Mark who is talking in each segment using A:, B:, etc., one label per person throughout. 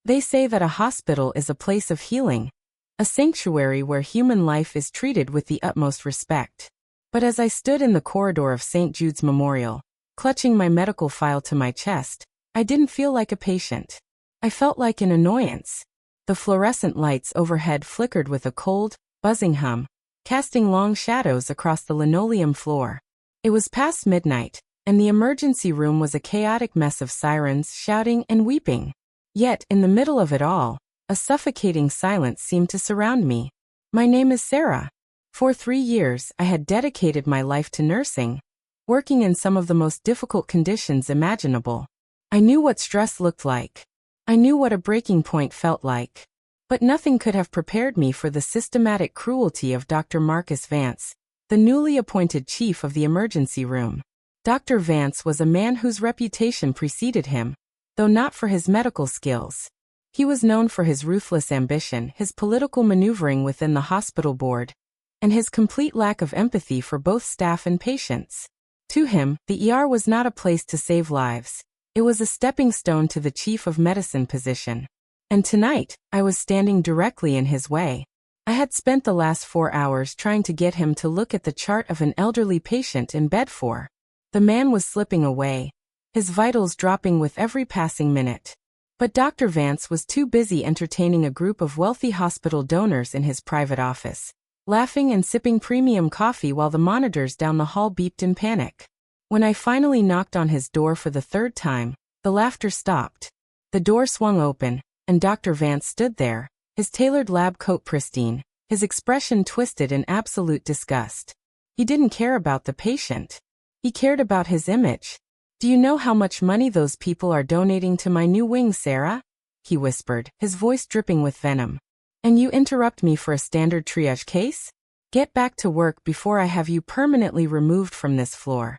A: They say that a hospital is a place of healing, a sanctuary where human life is treated with the utmost respect. But as I stood in the corridor of St. Jude's Memorial, clutching my medical file to my chest, I didn't feel like a patient. I felt like an annoyance. The fluorescent lights overhead flickered with a cold, buzzing hum, casting long shadows across the linoleum floor. It was past midnight, and the emergency room was a chaotic mess of sirens, shouting, and weeping. Yet, in the middle of it all, a suffocating silence seemed to surround me. My name is Sarah. For 3 years, I had dedicated my life to nursing, working in some of the most difficult conditions imaginable. I knew what stress looked like. I knew what a breaking point felt like. But nothing could have prepared me for the systematic cruelty of Dr. Marcus Vance, the newly appointed chief of the emergency room. Dr. Vance was a man whose reputation preceded him, though not for his medical skills. He was known for his ruthless ambition, his political maneuvering within the hospital board, and his complete lack of empathy for both staff and patients. To him, the ER was not a place to save lives. It was a stepping stone to the chief of medicine position. And tonight, I was standing directly in his way. I had spent the last 4 hours trying to get him to look at the chart of an elderly patient in bed 4. The man was slipping away, his vitals dropping with every passing minute. But Dr. Vance was too busy entertaining a group of wealthy hospital donors in his private office, laughing and sipping premium coffee while the monitors down the hall beeped in panic. When I finally knocked on his door for the 3rd time, the laughter stopped. The door swung open, and Dr. Vance stood there, his tailored lab coat pristine, his expression twisted in absolute disgust. He didn't care about the patient. He cared about his image. "Do you know how much money those people are donating to my new wing, Sarah?" he whispered, his voice dripping with venom. "And you interrupt me for a standard triage case? Get back to work before I have you permanently removed from this floor."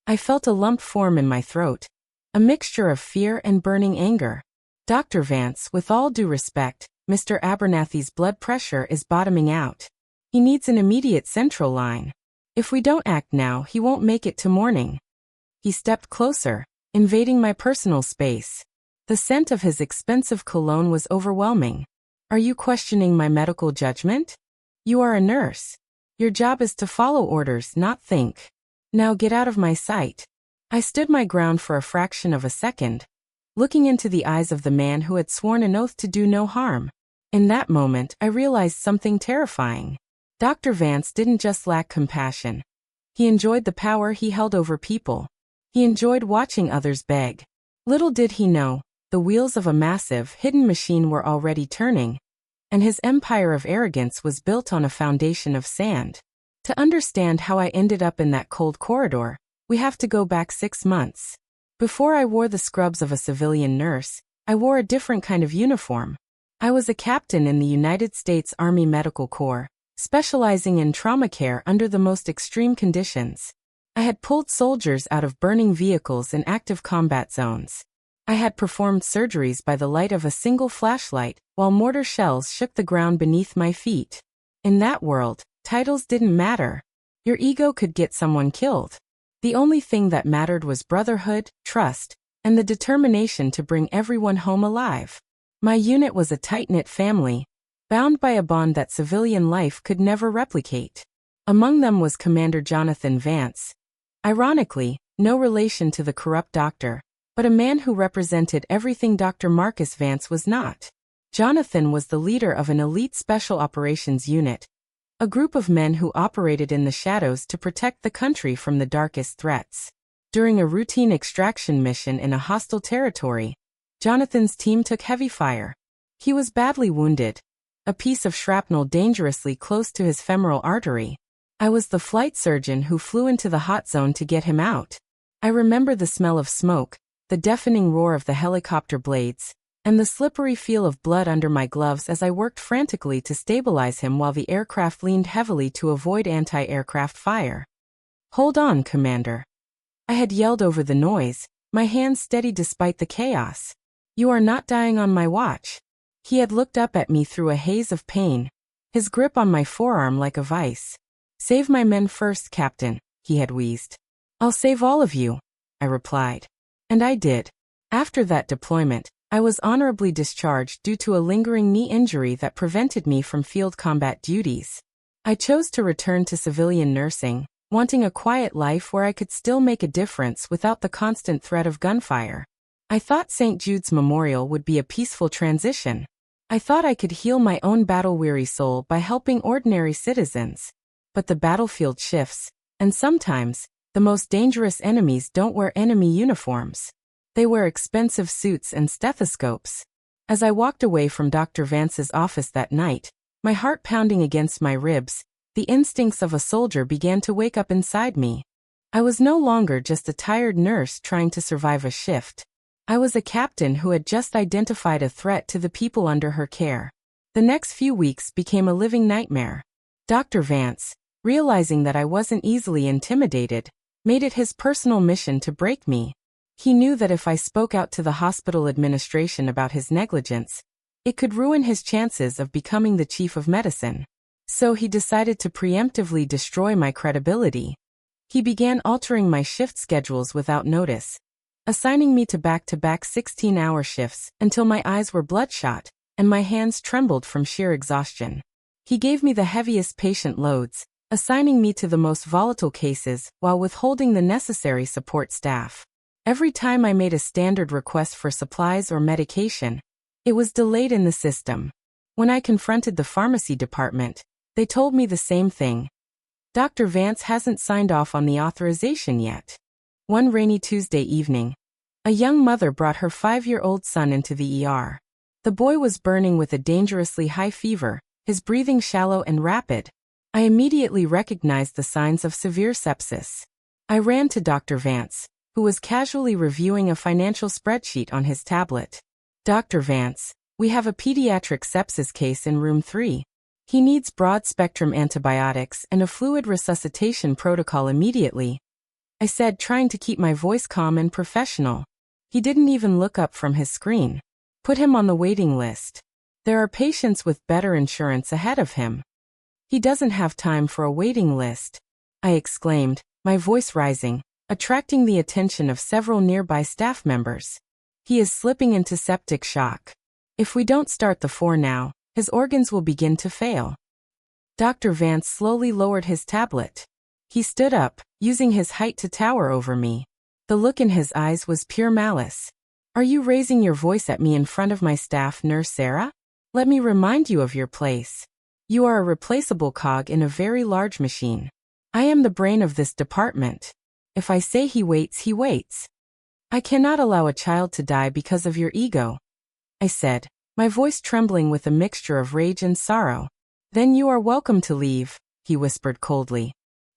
A: I felt a lump form in my throat, a mixture of fear and burning anger. "Dr. Vance, with all due respect, Mr. Abernathy's blood pressure is bottoming out. He needs an immediate central line. If we don't act now, he won't make it to morning." He stepped closer, invading my personal space. The scent of his expensive cologne was overwhelming. "Are you questioning my medical judgment? You are a nurse. Your job is to follow orders, not think. Now get out of my sight." I stood my ground for a fraction of a second, looking into the eyes of the man who had sworn an oath to do no harm. In that moment, I realized something terrifying. Dr. Vance didn't just lack compassion. He enjoyed the power he held over people. He enjoyed watching others beg. Little did he know, the wheels of a massive, hidden machine were already turning, and his empire of arrogance was built on a foundation of sand. To understand how I ended up in that cold corridor, we have to go back 6 months. Before I wore the scrubs of a civilian nurse, I wore a different kind of uniform. I was a captain in the United States Army Medical Corps, specializing in trauma care under the most extreme conditions. I had pulled soldiers out of burning vehicles in active combat zones. I had performed surgeries by the light of a single flashlight, while mortar shells shook the ground beneath my feet. In that world, titles didn't matter. Your ego could get someone killed. The only thing that mattered was brotherhood, trust, and the determination to bring everyone home alive. My unit was a tight-knit family, bound by a bond that civilian life could never replicate. Among them was Commander Jonathan Vance. Ironically, no relation to the corrupt doctor, but a man who represented everything Dr. Marcus Vance was not. Jonathan was the leader of an elite special operations unit, a group of men who operated in the shadows to protect the country from the darkest threats. During a routine extraction mission in a hostile territory, Jonathan's team took heavy fire. He was badly wounded, a piece of shrapnel dangerously close to his femoral artery. I was the flight surgeon who flew into the hot zone to get him out. I remember the smell of smoke, the deafening roar of the helicopter blades, and the slippery feel of blood under my gloves as I worked frantically to stabilize him while the aircraft leaned heavily to avoid anti-aircraft fire. "Hold on, Commander." I had yelled over the noise, my hands steady despite the chaos. "You are not dying on my watch." He had looked up at me through a haze of pain, his grip on my forearm like a vice. "Save my men first, Captain," he had wheezed. "I'll save all of you," I replied. And I did. After that deployment, I was honorably discharged due to a lingering knee injury that prevented me from field combat duties. I chose to return to civilian nursing, wanting a quiet life where I could still make a difference without the constant threat of gunfire. I thought St. Jude's Memorial would be a peaceful transition. I thought I could heal my own battle-weary soul by helping ordinary citizens. But the battlefield shifts, and sometimes, the most dangerous enemies don't wear enemy uniforms. They wear expensive suits and stethoscopes. As I walked away from Dr. Vance's office that night, my heart pounding against my ribs, the instincts of a soldier began to wake up inside me. I was no longer just a tired nurse trying to survive a shift. I was a captain who had just identified a threat to the people under her care. The next few weeks became a living nightmare. Dr. Vance, realizing that I wasn't easily intimidated, made it his personal mission to break me. He knew that if I spoke out to the hospital administration about his negligence, it could ruin his chances of becoming the chief of medicine. So he decided to preemptively destroy my credibility. He began altering my shift schedules without notice, assigning me to back-to-back 16-hour shifts until my eyes were bloodshot and my hands trembled from sheer exhaustion. He gave me the heaviest patient loads, assigning me to the most volatile cases while withholding the necessary support staff. Every time I made a standard request for supplies or medication, it was delayed in the system. When I confronted the pharmacy department, they told me the same thing. Dr. Vance hasn't signed off on the authorization yet. One rainy Tuesday evening, a young mother brought her 5-year-old son into the ER. The boy was burning with a dangerously high fever, his breathing shallow and rapid. I immediately recognized the signs of severe sepsis. I ran to Dr. Vance, who was casually reviewing a financial spreadsheet on his tablet. Dr. Vance, we have a pediatric sepsis case in room 3. He needs broad-spectrum antibiotics and a fluid resuscitation protocol immediately, I said, trying to keep my voice calm and professional. He didn't even look up from his screen. Put him on the waiting list. There are patients with better insurance ahead of him. He doesn't have time for a waiting list, I exclaimed, my voice rising, attracting the attention of several nearby staff members. He is slipping into septic shock. If we don't start the 4 now, his organs will begin to fail. Dr. Vance slowly lowered his tablet. He stood up, using his height to tower over me. The look in his eyes was pure malice. Are you raising your voice at me in front of my staff, Nurse Sarah? Let me remind you of your place. You are a replaceable cog in a very large machine. I am the brain of this department. If I say he waits, he waits. I cannot allow a child to die because of your ego, I said, my voice trembling with a mixture of rage and sorrow. Then you are welcome to leave, he whispered coldly.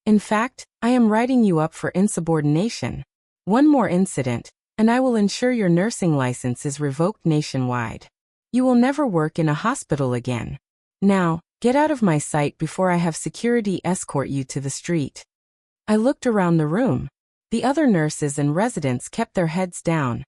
A: In fact, I am writing you up for insubordination. One more incident, and I will ensure your nursing license is revoked nationwide. You will never work in a hospital again. Now, get out of my sight before I have security escort you to the street. I looked around the room. The other nurses and residents kept their heads down,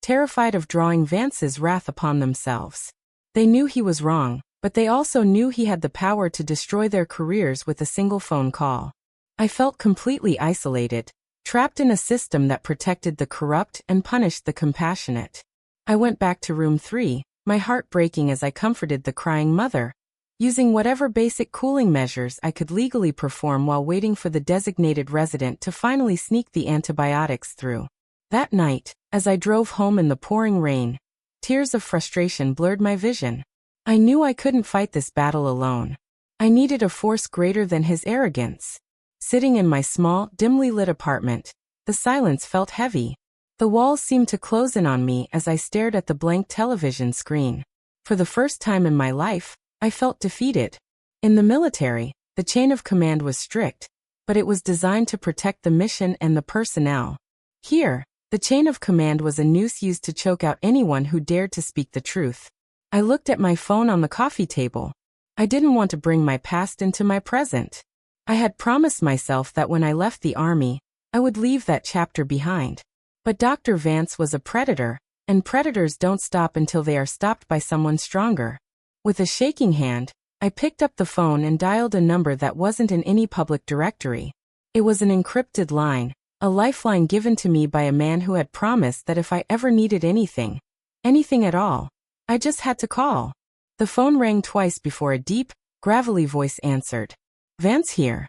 A: terrified of drawing Vance's wrath upon themselves. They knew he was wrong, but they also knew he had the power to destroy their careers with a single phone call. I felt completely isolated, trapped in a system that protected the corrupt and punished the compassionate. I went back to room 3, my heart breaking as I comforted the crying mother, using whatever basic cooling measures I could legally perform while waiting for the designated resident to finally sneak the antibiotics through. That night, as I drove home in the pouring rain, tears of frustration blurred my vision. I knew I couldn't fight this battle alone. I needed a force greater than his arrogance. Sitting in my small, dimly lit apartment, the silence felt heavy. The walls seemed to close in on me as I stared at the blank television screen. For the first time in my life, I felt defeated. In the military, the chain of command was strict, but it was designed to protect the mission and the personnel. Here, the chain of command was a noose used to choke out anyone who dared to speak the truth. I looked at my phone on the coffee table. I didn't want to bring my past into my present. I had promised myself that when I left the army, I would leave that chapter behind. But Dr. Vance was a predator, and predators don't stop until they are stopped by someone stronger. With a shaking hand, I picked up the phone and dialed a number that wasn't in any public directory. It was an encrypted line, a lifeline given to me by a man who had promised that if I ever needed anything, Anything at all. I just had to call. The phone rang twice before a deep, gravelly voice answered. Vance here.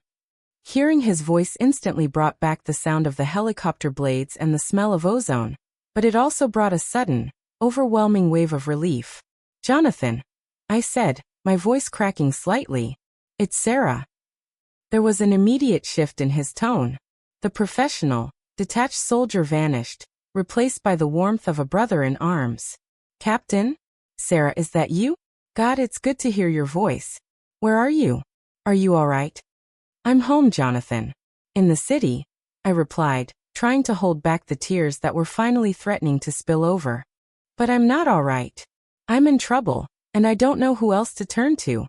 A: Hearing his voice instantly brought back the sound of the helicopter blades and the smell of ozone, but it also brought a sudden, overwhelming wave of relief. Jonathan, I said, my voice cracking slightly. It's Sarah. There was an immediate shift in his tone. The professional, detached soldier vanished, replaced by the warmth of a brother in arms. Captain? Sarah, is that you? God, it's good to hear your voice. Where are you? Are you all right? I'm home, Jonathan. In the city, I replied, trying to hold back the tears that were finally threatening to spill over. But I'm not all right. I'm in trouble, and I don't know who else to turn to.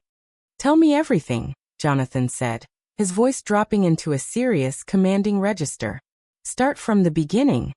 A: Tell me everything, Jonathan said, his voice dropping into a serious, commanding register. Start from the beginning.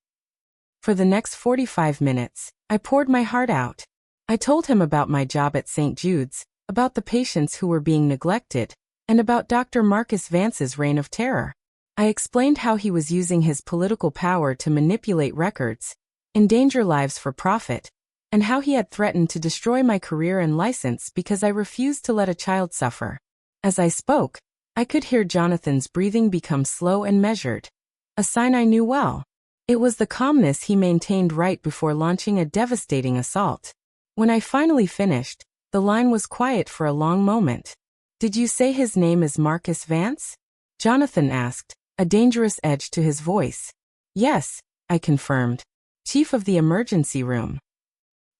A: For the next 45 minutes, I poured my heart out. I told him about my job at St. Jude's, about the patients who were being neglected, and about Dr. Marcus Vance's reign of terror. I explained how he was using his political power to manipulate records, endanger lives for profit, and how he had threatened to destroy my career and license because I refused to let a child suffer. As I spoke, I could hear Jonathan's breathing become slow and measured, a sign I knew well. It was the calmness he maintained right before launching a devastating assault. When I finally finished, the line was quiet for a long moment. Did you say his name is Marcus Vance? Jonathan asked, a dangerous edge to his voice. Yes, I confirmed. Chief of the emergency room.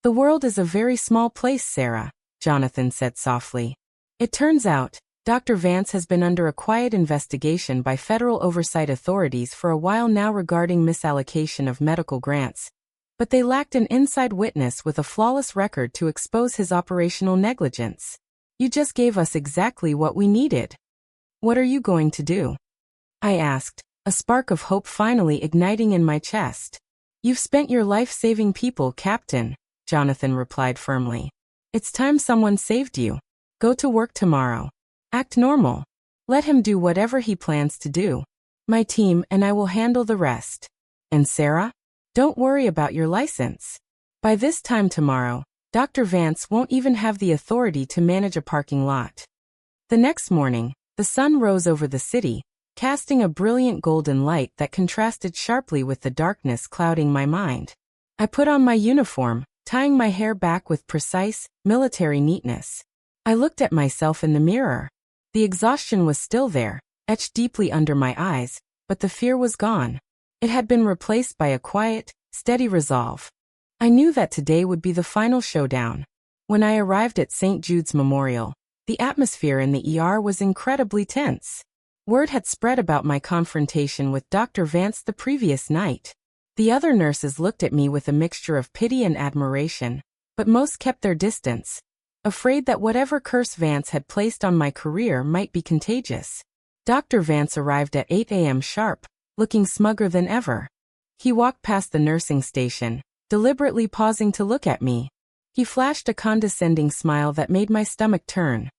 A: The world is a very small place, Sarah, Jonathan said softly. It turns out, Dr. Vance has been under a quiet investigation by federal oversight authorities for a while now regarding misallocation of medical grants. But they lacked an inside witness with a flawless record to expose his operational negligence. You just gave us exactly what we needed. What are you going to do? I asked, a spark of hope finally igniting in my chest. You've spent your life saving people, Captain, Jonathan replied firmly. It's time someone saved you. Go to work tomorrow. Act normal. Let him do whatever he plans to do. My team and I will handle the rest. And Sarah? Don't worry about your license. By this time tomorrow, Dr. Vance won't even have the authority to manage a parking lot. The next morning, the sun rose over the city, casting a brilliant golden light that contrasted sharply with the darkness clouding my mind. I put on my uniform, tying my hair back with precise, military neatness. I looked at myself in the mirror. The exhaustion was still there, etched deeply under my eyes, but the fear was gone. It had been replaced by a quiet, steady resolve. I knew that today would be the final showdown. When I arrived at St. Jude's Memorial, the atmosphere in the ER was incredibly tense. Word had spread about my confrontation with Dr. Vance the previous night. The other nurses looked at me with a mixture of pity and admiration, but most kept their distance, afraid that whatever curse Vance had placed on my career might be contagious. Dr. Vance arrived at 8 a.m. sharp, looking smugger than ever. He walked past the nursing station, deliberately pausing to look at me. He flashed a condescending smile that made my stomach turn.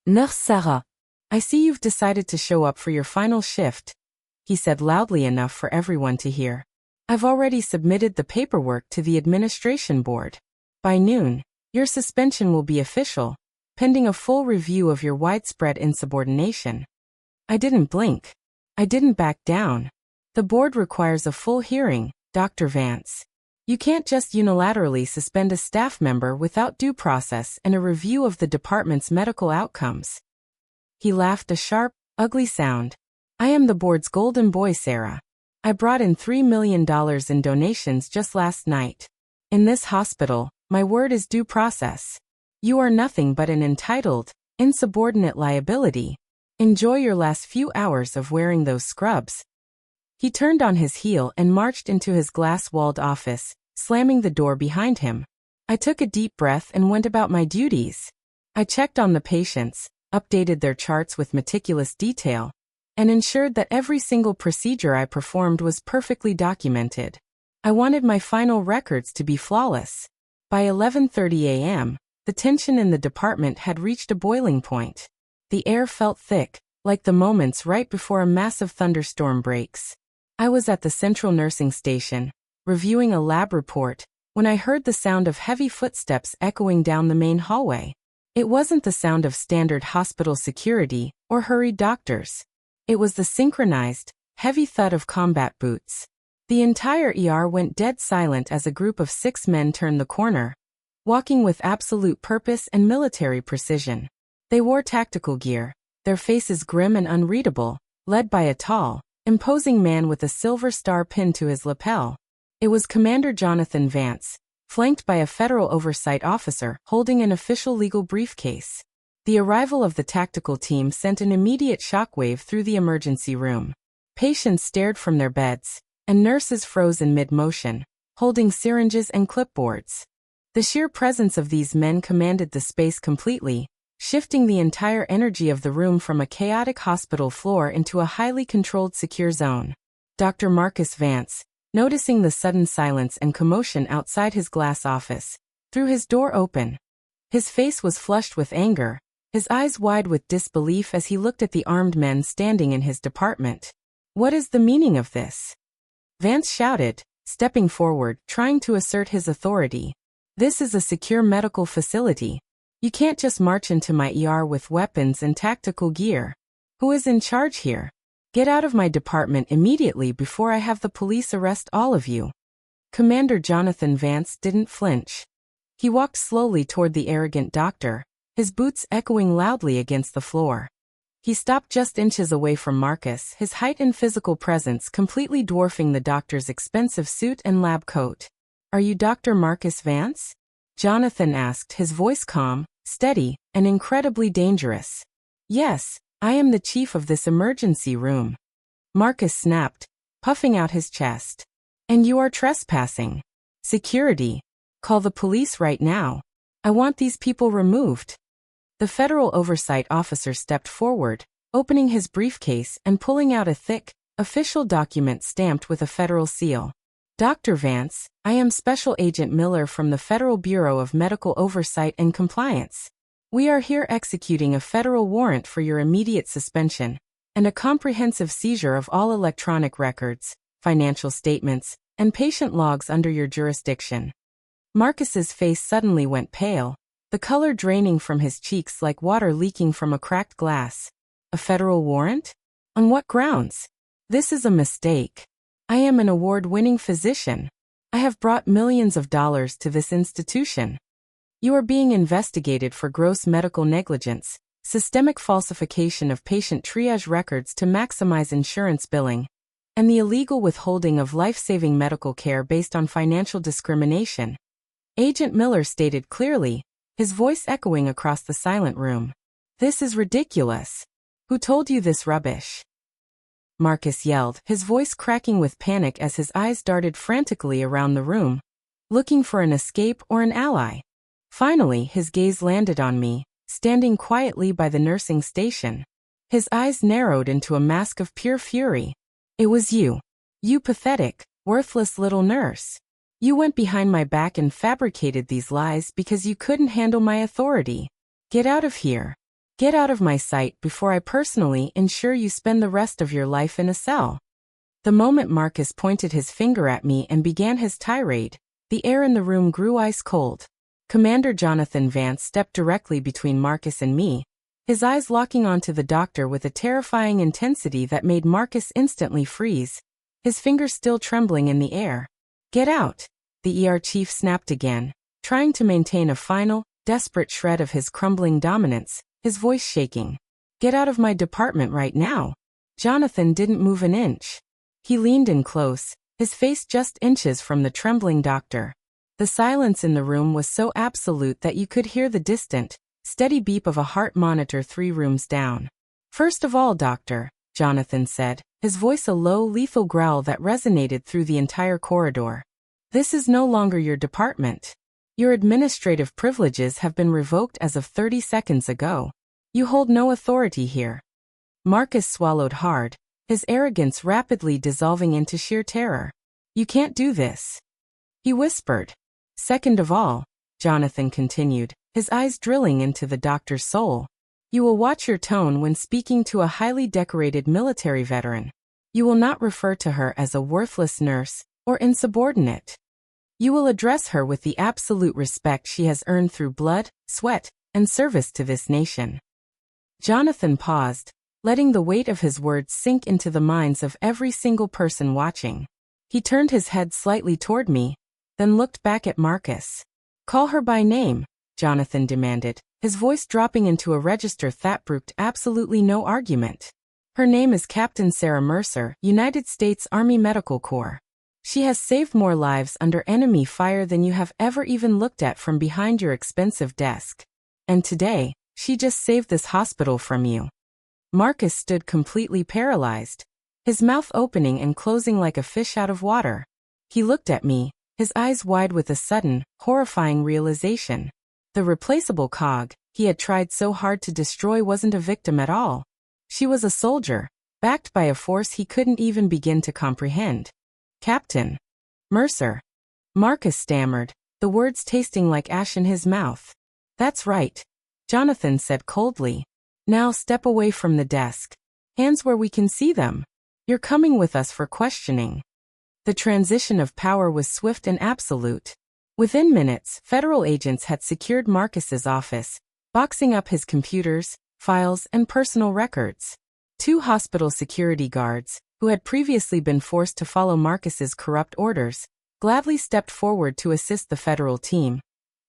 A: Nurse Sarah. I see you've decided to show up for your final shift, he said loudly enough for everyone to hear. I've already submitted the paperwork to the administration board. By noon, your suspension will be official, pending a full review of your widespread insubordination. I didn't blink. I didn't back down. The board requires a full hearing, Dr. Vance. You can't just unilaterally suspend a staff member without due process and a review of the department's medical outcomes. He laughed a sharp, ugly sound. I am the board's golden boy, Sarah. I brought in $3 million in donations just last night. In this hospital, my word is due process. You are nothing but an entitled, insubordinate liability. Enjoy your last few hours of wearing those scrubs. He turned on his heel and marched into his glass-walled office, slamming the door behind him. I took a deep breath and went about my duties. I checked on the patients, updated their charts with meticulous detail, and ensured that every single procedure I performed was perfectly documented. I wanted my final records to be flawless. By 11:30 a.m., the tension in the department had reached a boiling point. The air felt thick, like the moments right before a massive thunderstorm breaks. I was at the central nursing station, reviewing a lab report, when I heard the sound of heavy footsteps echoing down the main hallway. It wasn't the sound of standard hospital security or hurried doctors. It was the synchronized, heavy thud of combat boots. The entire ER went dead silent as a group of 6 men turned the corner, walking with absolute purpose and military precision. They wore tactical gear, their faces grim and unreadable, led by a tall, imposing man with a silver star pinned to his lapel. It was Commander Jonathan Vance, flanked by a federal oversight officer holding an official legal briefcase. The arrival of the tactical team sent an immediate shockwave through the emergency room. Patients stared from their beds, and nurses froze in mid-motion, holding syringes and clipboards. The sheer presence of these men commanded the space completely, shifting the entire energy of the room from a chaotic hospital floor into a highly controlled secure zone. Dr. Marcus Vance, noticing the sudden silence and commotion outside his glass office, threw his door open. His face was flushed with anger, his eyes wide with disbelief as he looked at the armed men standing in his department. "What is the meaning of this?" Vance shouted, stepping forward, trying to assert his authority. "This is a secure medical facility. You can't just march into my ER with weapons and tactical gear. Who is in charge here? Get out of my department immediately before I have the police arrest all of you." Commander Jonathan Vance didn't flinch. He walked slowly toward the arrogant doctor, his boots echoing loudly against the floor. He stopped just inches away from Marcus, his height and physical presence completely dwarfing the doctor's expensive suit and lab coat. "Are you Dr. Marcus Vance?" Jonathan asked, his voice calm, steady, and incredibly dangerous. "Yes, I am the chief of this emergency room." Marcus snapped, puffing out his chest. "And you are trespassing. Security. Call the police right now. I want these people removed." The federal oversight officer stepped forward, opening his briefcase and pulling out a thick, official document stamped with a federal seal. "Dr. Vance, I am Special Agent Miller from the Federal Bureau of Medical Oversight and Compliance. We are here executing a federal warrant for your immediate suspension and a comprehensive seizure of all electronic records, financial statements, and patient logs under your jurisdiction." Marcus's face suddenly went pale, the color draining from his cheeks like water leaking from a cracked glass. "A federal warrant? On what grounds? This is a mistake. I am an award-winning physician. I have brought millions of dollars to this institution. You are being investigated for gross medical negligence, systemic falsification of patient triage records to maximize insurance billing, and the illegal withholding of life-saving medical care based on financial discrimination," Agent Miller stated clearly, his voice echoing across the silent room. "This is ridiculous. Who told you this rubbish?" Marcus yelled, his voice cracking with panic as his eyes darted frantically around the room, looking for an escape or an ally. Finally, his gaze landed on me, standing quietly by the nursing station. His eyes narrowed into a mask of pure fury. "It was you. You pathetic, worthless little nurse. You went behind my back and fabricated these lies because you couldn't handle my authority. Get out of here. Get out of my sight before I personally ensure you spend the rest of your life in a cell." The moment Marcus pointed his finger at me and began his tirade, the air in the room grew ice cold. Commander Jonathan Vance stepped directly between Marcus and me, his eyes locking onto the doctor with a terrifying intensity that made Marcus instantly freeze, his fingers still trembling in the air. "Get out," the ER chief snapped again, trying to maintain a final, desperate shred of his crumbling dominance, his voice shaking. "Get out of my department right now." Jonathan didn't move an inch. He leaned in close, his face just inches from the trembling doctor. The silence in the room was so absolute that you could hear the distant, steady beep of a heart monitor 3 rooms down. "First of all, doctor," Jonathan said, his voice a low, lethal growl that resonated through the entire corridor. "This is no longer your department. Your administrative privileges have been revoked as of 30 seconds ago. You hold no authority here." Marcus swallowed hard, his arrogance rapidly dissolving into sheer terror. "You can't do this," he whispered. "Second of all," Jonathan continued, his eyes drilling into the doctor's soul, "you will watch your tone when speaking to a highly decorated military veteran. You will not refer to her as a worthless nurse or insubordinate. You will address her with the absolute respect she has earned through blood, sweat, and service to this nation." Jonathan paused, letting the weight of his words sink into the minds of every single person watching. He turned his head slightly toward me, then looked back at Marcus. "Call her by name," Jonathan demanded, his voice dropping into a register that brooked absolutely no argument. "Her name is Captain Sarah Mercer, United States Army Medical Corps. She has saved more lives under enemy fire than you have ever even looked at from behind your expensive desk. And today, she just saved this hospital from you." Marcus stood completely paralyzed, his mouth opening and closing like a fish out of water. He looked at me, his eyes wide with a sudden, horrifying realization. The replaceable cog he had tried so hard to destroy wasn't a victim at all. She was a soldier, backed by a force he couldn't even begin to comprehend. "Captain Mercer," Marcus stammered, the words tasting like ash in his mouth. "That's right," Jonathan said coldly. "Now step away from the desk. Hands where we can see them. You're coming with us for questioning." The transition of power was swift and absolute. Within minutes, federal agents had secured Marcus's office, boxing up his computers, files, and personal records. 2 hospital security guards, who had previously been forced to follow Marcus's corrupt orders, gladly stepped forward to assist the federal team,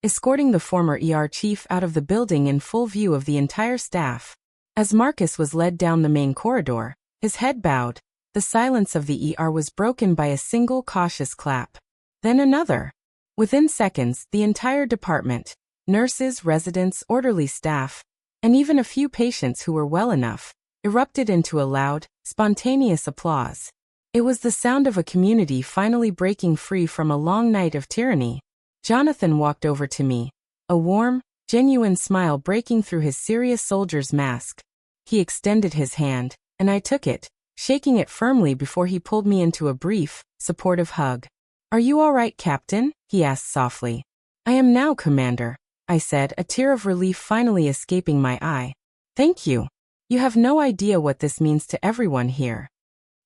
A: escorting the former ER chief out of the building in full view of the entire staff. As Marcus was led down the main corridor, his head bowed, the silence of the ER was broken by a single cautious clap. Then another. Within seconds, the entire department, nurses, residents, orderly staff, and even a few patients who were well enough, erupted into a loud, spontaneous applause. It was the sound of a community finally breaking free from a long night of tyranny. Jonathan walked over to me, a warm, genuine smile breaking through his serious soldier's mask. He extended his hand, and I took it, shaking it firmly before he pulled me into a brief, supportive hug. "Are you all right, Captain?" he asked softly. "I am now, Commander," I said, a tear of relief finally escaping my eye. "Thank you. You have no idea what this means to everyone here."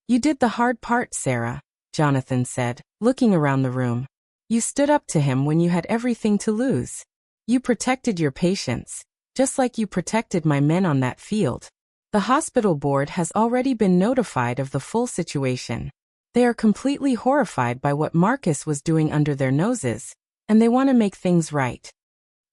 A: "You did the hard part, Sarah," Jonathan said, looking around the room. "You stood up to him when you had everything to lose. You protected your patients, just like you protected my men on that field. The hospital board has already been notified of the full situation. They are completely horrified by what Marcus was doing under their noses, and they want to make things right."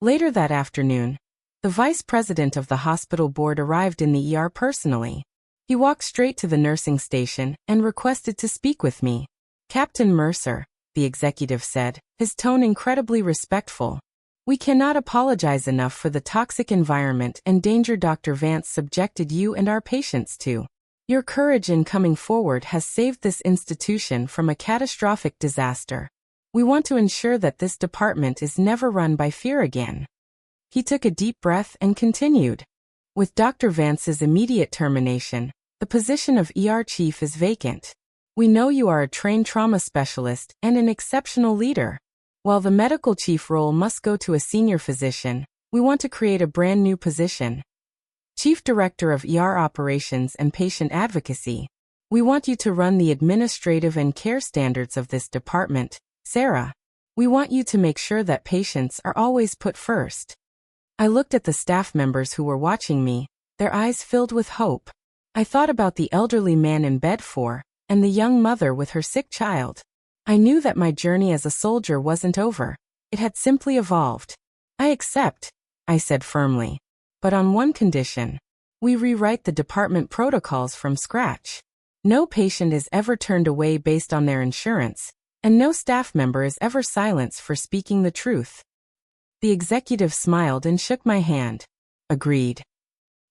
A: Later that afternoon, the vice president of the hospital board arrived in the ER personally. He walked straight to the nursing station and requested to speak with me. "Captain Mercer," the executive said, his tone incredibly respectful, "we cannot apologize enough for the toxic environment and danger Dr. Vance subjected you and our patients to. Your courage in coming forward has saved this institution from a catastrophic disaster. We want to ensure that this department is never run by fear again." He took a deep breath and continued. "With Dr. Vance's immediate termination, the position of ER chief is vacant. We know you are a trained trauma specialist and an exceptional leader. While the medical chief role must go to a senior physician, we want to create a brand new position. Chief Director of ER Operations and Patient Advocacy. We want you to run the administrative and care standards of this department, Sarah. We want you to make sure that patients are always put first." I looked at the staff members who were watching me, their eyes filled with hope. I thought about the elderly man in bed 4, and the young mother with her sick child. I knew that my journey as a soldier wasn't over. It had simply evolved. "I accept," I said firmly. "But on one condition. We rewrite the department protocols from scratch. No patient is ever turned away based on their insurance, and no staff member is ever silenced for speaking the truth." The executive smiled and shook my hand. "Agreed."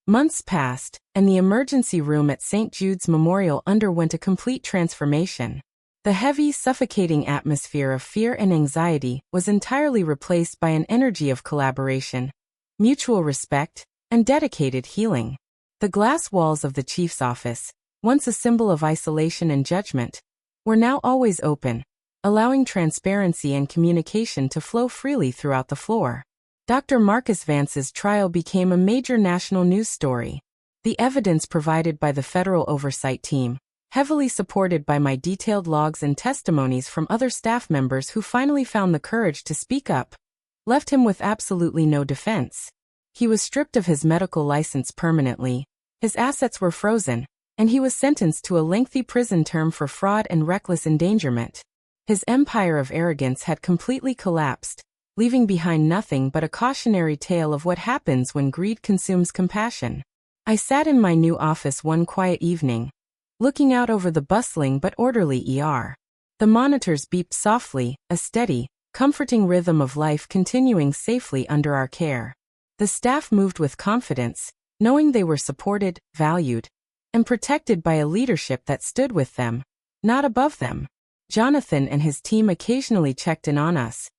A: Months passed, and the emergency room at St. Jude's Memorial underwent a complete transformation. The heavy, suffocating atmosphere of fear and anxiety was entirely replaced by an energy of collaboration, mutual respect, and dedicated healing. The glass walls of the chief's office, once a symbol of isolation and judgment, were now always open, allowing transparency and communication to flow freely throughout the floor. Dr. Marcus Vance's trial became a major national news story. The evidence provided by the federal oversight team, heavily supported by my detailed logs and testimonies from other staff members who finally found the courage to speak up, left him with absolutely no defense. He was stripped of his medical license permanently, his assets were frozen, and he was sentenced to a lengthy prison term for fraud and reckless endangerment. His empire of arrogance had completely collapsed, leaving behind nothing but a cautionary tale of what happens when greed consumes compassion. I sat in my new office one quiet evening, looking out over the bustling but orderly ER. The monitors beeped softly, a steady, comforting rhythm of life continuing safely under our care. The staff moved with confidence, knowing they were supported, valued, and protected by a leadership that stood with them, not above them. Jonathan and his team occasionally checked in on us,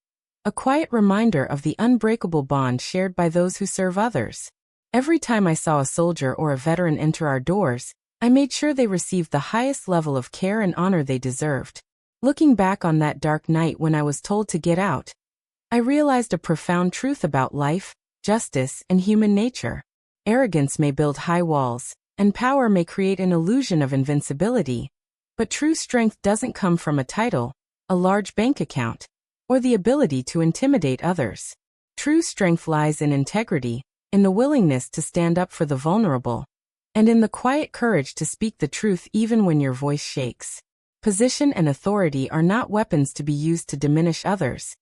A: a quiet reminder of the unbreakable bond shared by those who serve others. Every time I saw a soldier or a veteran enter our doors, I made sure they received the highest level of care and honor they deserved. Looking back on that dark night when I was told to get out, I realized a profound truth about life, justice, and human nature. Arrogance may build high walls, and power may create an illusion of invincibility, but true strength doesn't come from a title, a large bank account, or the ability to intimidate others. True strength lies in integrity, in the willingness to stand up for the vulnerable, and in the quiet courage to speak the truth even when your voice shakes. Position and authority are not weapons to be used to diminish others.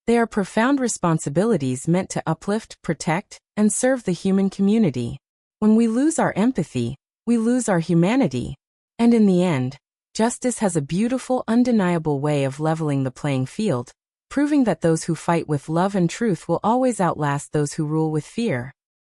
A: They are profound responsibilities meant to uplift, protect, and serve the human community. When we lose our empathy, we lose our humanity. And in the end, justice has a beautiful, undeniable way of leveling the playing field, proving that those who fight with love and truth will always outlast those who rule with fear.